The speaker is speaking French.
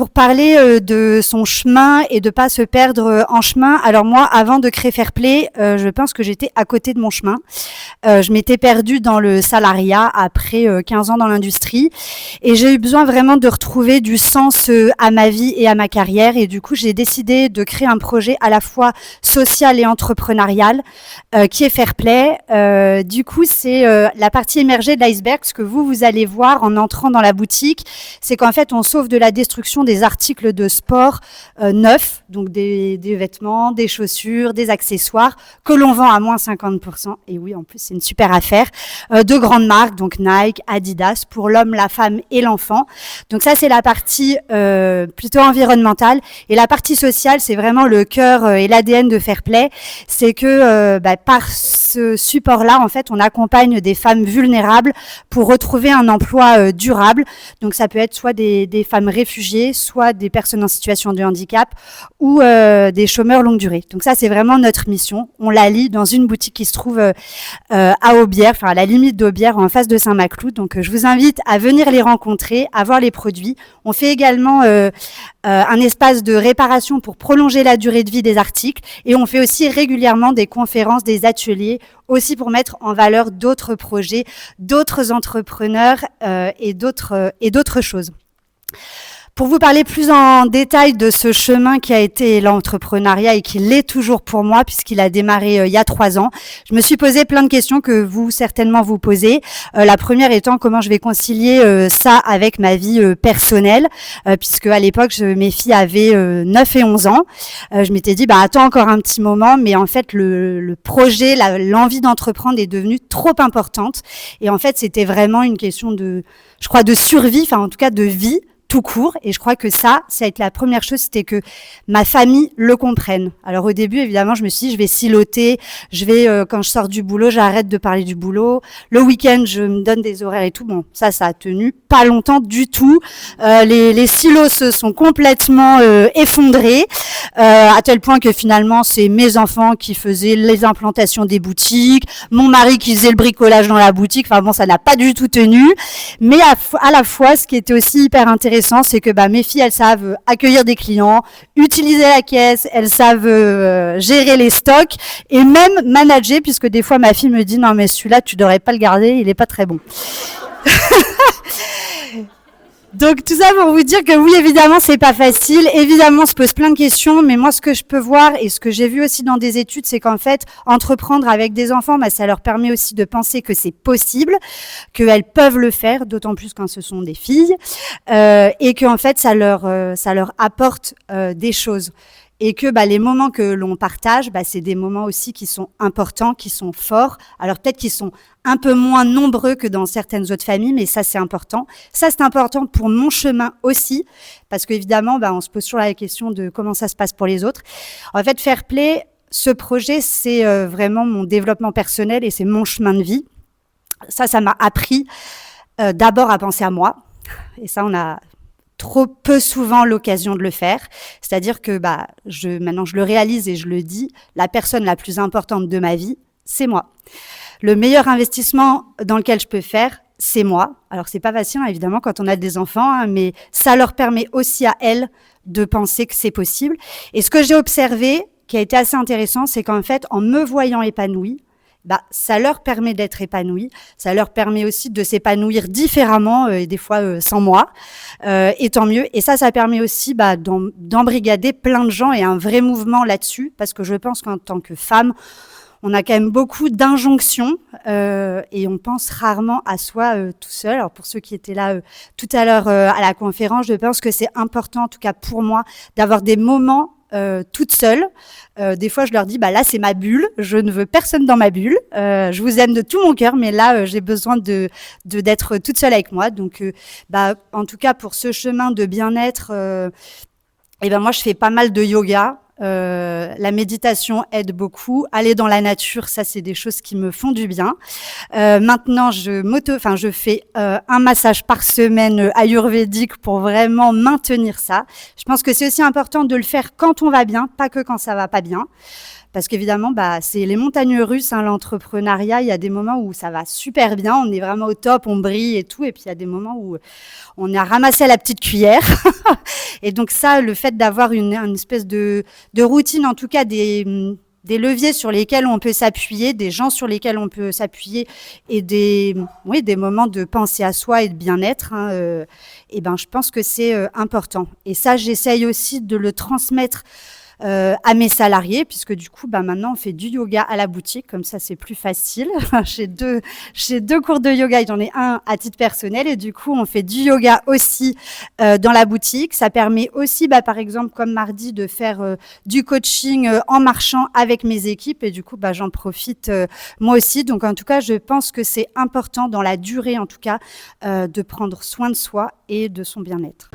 Pour parler de son chemin et de pas se perdre en chemin, alors moi, avant de créer Fairplay, je pense que j'étais à côté de mon chemin. Je m'étais perdue dans le salariat après 15 ans dans l'industrie et j'ai eu besoin vraiment de retrouver du sens à ma vie et à ma carrière. Et du coup, j'ai décidé de créer un projet à la fois social et entrepreneurial qui est Fairplay. Du coup, c'est la partie émergée de l'iceberg. Ce que vous allez voir en entrant dans la boutique, c'est qu'en fait, on sauve de la destruction des articles de sport neufs, donc des vêtements, des chaussures, des accessoires que l'on vend à moins 50%. Et oui, en plus, c'est une super affaire. De grandes marques, donc Nike, Adidas, pour l'homme, la femme et l'enfant. Donc ça, c'est la partie plutôt environnementale. Et la partie sociale, c'est vraiment le cœur et l'ADN de Fairplay. C'est que par ce support-là, en fait, on accompagne des femmes vulnérables pour retrouver un emploi durable. Donc ça peut être soit des femmes réfugiées, soit des personnes en situation de handicap ou des chômeurs longue durée. Donc ça, c'est vraiment notre mission. On la lit dans une boutique qui se trouve à Aubière, enfin à la limite d'Aubière, en face de Saint-Maclou. Donc je vous invite à venir les rencontrer, à voir les produits. On fait également un espace de réparation pour prolonger la durée de vie des articles et on fait aussi régulièrement des conférences, des ateliers, aussi pour mettre en valeur d'autres projets, d'autres entrepreneurs et d'autres choses. Pour vous parler plus en détail de ce chemin qui a été l'entrepreneuriat et qui l'est toujours pour moi puisqu'il a démarré il y a 3 ans, je me suis posé plein de questions que vous certainement vous posez. La première étant comment je vais concilier ça avec ma vie personnelle puisque à l'époque mes filles avaient 9 et 11 ans. Je m'étais dit attends encore un petit moment, mais en fait le projet, l'envie d'entreprendre est devenue trop importante et en fait c'était vraiment une question de survie, enfin en tout cas de vie tout court, et je crois que ça a été la première chose, c'était que ma famille le comprenne. Alors au début, évidemment, je me suis dit, je vais siloter, quand je sors du boulot, j'arrête de parler du boulot, le week-end, je me donne des horaires et tout. Bon, ça a tenu pas longtemps du tout. Les silos se sont complètement effondrés, à tel point que finalement, c'est mes enfants qui faisaient les implantations des boutiques, mon mari qui faisait le bricolage dans la boutique. Enfin bon, ça n'a pas du tout tenu, mais à la fois, ce qui était aussi hyper intéressant, c'est que mes filles, elles savent accueillir des clients, utiliser la caisse, elles savent gérer les stocks et même manager, puisque des fois ma fille me dit non mais celui-là tu devrais pas le garder, il est pas très bon. Donc tout ça pour vous dire que oui, évidemment, c'est pas facile. Évidemment, on se pose plein de questions, mais moi, ce que je peux voir et ce que j'ai vu aussi dans des études, c'est qu'en fait, entreprendre avec des enfants, ça leur permet aussi de penser que c'est possible, qu'elles peuvent le faire, d'autant plus quand ce sont des filles, et qu'en fait, ça leur apporte des choses. Et que les moments que l'on partage, c'est des moments aussi qui sont importants, qui sont forts. Alors peut-être qu'ils sont un peu moins nombreux que dans certaines autres familles, mais ça c'est important. Ça c'est important pour mon chemin aussi, parce qu'évidemment, on se pose toujours la question de comment ça se passe pour les autres. En fait, Fairplay, ce projet, c'est vraiment mon développement personnel et c'est mon chemin de vie. Ça m'a appris d'abord à penser à moi. Et ça, on a trop peu souvent l'occasion de le faire. C'est-à-dire que maintenant je le réalise et je le dis, la personne la plus importante de ma vie, c'est moi. Le meilleur investissement dans lequel je peux faire, c'est moi. Alors c'est pas facile évidemment quand on a des enfants, mais ça leur permet aussi à elles de penser que c'est possible. Et ce que j'ai observé, qui a été assez intéressant, c'est qu'en fait, en me voyant épanouie, ça leur permet d'être épanouis, ça leur permet aussi de s'épanouir différemment et des fois sans moi, et tant mieux. Et ça permet aussi d'embrigader plein de gens et un vrai mouvement là-dessus, parce que je pense qu'en tant que femme, on a quand même beaucoup d'injonctions et on pense rarement à soi tout seul. Alors pour ceux qui étaient là tout à l'heure à la conférence, je pense que c'est important, en tout cas pour moi, d'avoir des moments toute seule. Des fois, je leur dis, là, c'est ma bulle. Je ne veux personne dans ma bulle. Je vous aime de tout mon cœur, mais là, j'ai besoin d'être toute seule avec moi. Donc, en tout cas, pour ce chemin de bien-être, moi, je fais pas mal de yoga. La méditation aide beaucoup. Aller dans la nature, ça c'est des choses qui me font du bien. Maintenant, je fais un massage par semaine ayurvédique pour vraiment maintenir ça. Je pense que c'est aussi important de le faire quand on va bien, pas que quand ça va pas bien. parce qu'évidemment, c'est les montagnes russes, hein, l'entrepreneuriat. Il y a des moments où ça va super bien, on est vraiment au top, on brille et tout, et puis il y a des moments où on a ramassé à la petite cuillère. Et donc ça, le fait d'avoir une espèce de routine, en tout cas des leviers sur lesquels on peut s'appuyer, des gens sur lesquels on peut s'appuyer et des moments de penser à soi et de bien-être, hein, je pense que c'est important. Et ça, j'essaye aussi de le transmettre à mes salariés, puisque du coup, maintenant, on fait du yoga à la boutique, comme ça, c'est plus facile. J'ai deux cours de yoga, j'en ai un à titre personnel, et du coup, on fait du yoga aussi dans la boutique. Ça permet aussi, par exemple, comme mardi, de faire du coaching en marchant avec mes équipes, et du coup, j'en profite moi aussi. Donc, en tout cas, je pense que c'est important dans la durée, en tout cas, de prendre soin de soi et de son bien-être.